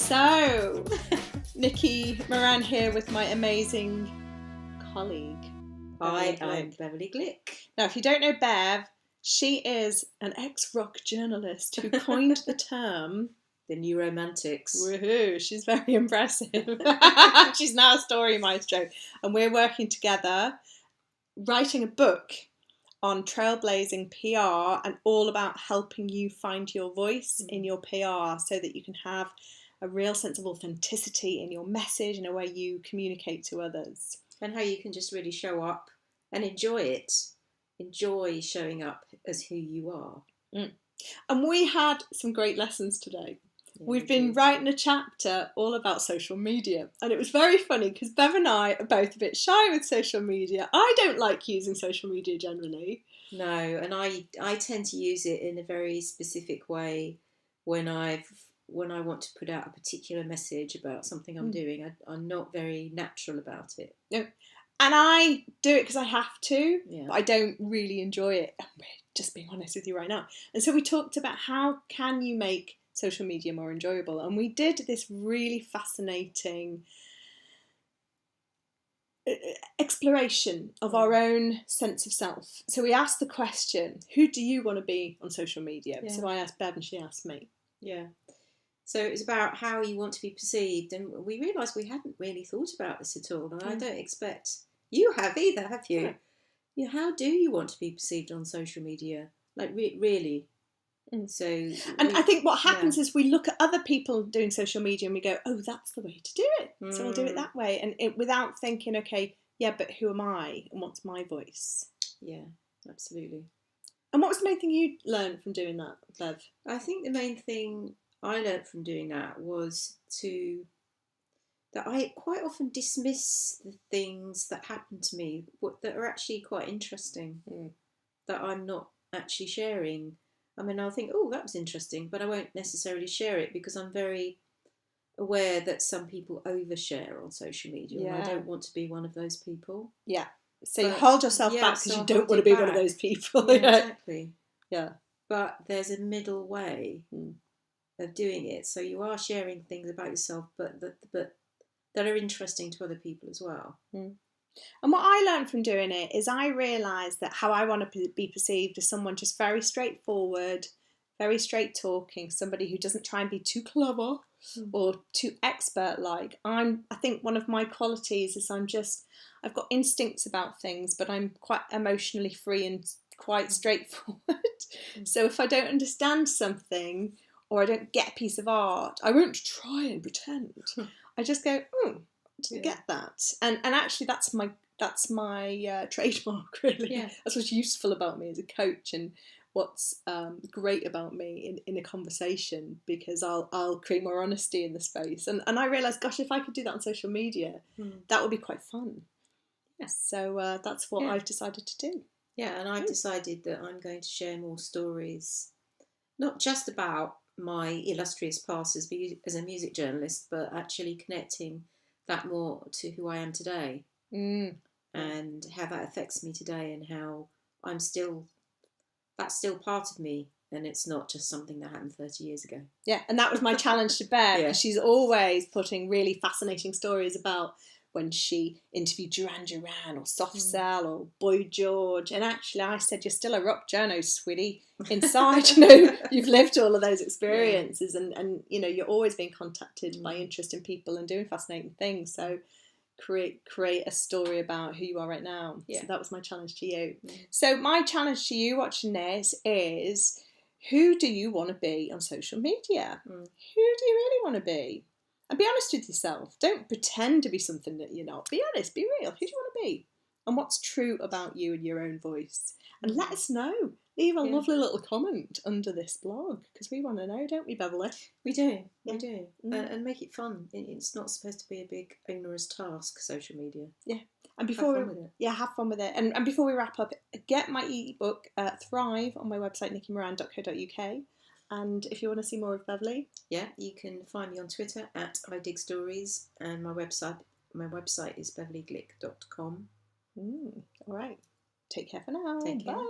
So, Nikki Moran here with my amazing colleague. Hi, I'm Beverly Glick. Now, if you don't know Bev, she is an ex-rock journalist who coined the term... The New Romantics. Woohoo, she's very impressive. She's now a story maestro. And we're working together, writing a book on trailblazing PR and all about helping you find your voice in your PR so that you can have a real sense of authenticity in your message and a way you communicate to others. And how you can just really show up and enjoy it. Enjoy showing up as who you are. And we had some great lessons today. Yeah, We've been writing a chapter all about social media, and it was very funny because Bev and I are both a bit shy with social media. I don't like using social media generally. No, and I tend to use it in a very specific way when I want to put out a particular message about something I'm doing. I'm not very natural about it. No. And I do it because I have to, Yeah. but I don't really enjoy it. I'm just being honest with you right now. And so we talked about how can you make social media more enjoyable, and we did this really fascinating exploration of our own sense of self. So we asked the question, who do you want to be on social media? Yeah. So I asked Bev and she asked me. Yeah. So it was about how you want to be perceived, and we realised we hadn't really thought about this at all, and I don't expect you have either, have you? Yeah. Yeah, how do you want to be perceived on social media? Like, really? So, and I think what happens is we look at other people doing social media and we go, oh, that's the way to do it. So I'll do it that way. And without thinking, okay, yeah, but who am I and what's my voice? Yeah, absolutely. And what was the main thing you learned from doing that, Bev? I think the main thing I learned from doing that was that I quite often dismiss the things that happen to me that are actually quite interesting, that I'm not actually sharing. I mean, I'll think, oh, that was interesting, but I won't necessarily share it because I'm very aware that some people overshare on social media, and I don't want to be one of those people. Yeah. So you hold yourself back because you don't want to be one of those people. Yeah, exactly. Yeah. But there's a middle way of doing it. So you are sharing things about yourself, but that are interesting to other people as well. And what I learned from doing it is I realised that how I want to be perceived as someone just very straightforward, very straight talking, somebody who doesn't try and be too clever or too expert-like. I think one of my qualities is I've got instincts about things, but I'm quite emotionally free and quite straightforward. So if I don't understand something or I don't get a piece of art, I won't try and pretend. I just go, to get that, and actually that's my trademark, really. Yeah. That's what's useful about me as a coach, and what's great about me in a conversation, because I'll create more honesty in the space, and I realised, gosh, if I could do that on social media, that would be quite fun. Yeah. So that's what I've decided to do. Yeah, and I've decided that I'm going to share more stories, not just about my illustrious past as a music journalist, but actually connecting that more to who I am today, and how that affects me today, and how that's still part of me, and it's not just something that happened 30 years ago. Yeah, and that was my challenge to Bev, because she's always putting really fascinating stories about when she interviewed Duran Duran or Soft Cell or Boy George, and actually I said, you're still a rock journo, sweetie. Inside, you've lived all of those experiences, and you're always being contacted by interesting people and doing fascinating things. So create a story about who you are right now. So that was my challenge to you. So my challenge to you watching this is, who do you want to be on social media? Who do you really want to be? And be honest with yourself. Don't pretend to be something that you're not. Be honest, be real. Who do you want to be? And what's true about you and your own voice? And let us know. Leave a lovely little comment under this blog, because we want to know, don't we, Beverly? We do. And make it fun. It's not supposed to be a big onerous task, social media. Yeah. And before have fun with it. And before we wrap up, get my ebook Thrive on my website, nickimoran.co.uk. And if you want to see more of Beverly, you can find me on Twitter at idigstories, and my website is beverlyglick.com. All right. Take care for now. Take care. Bye.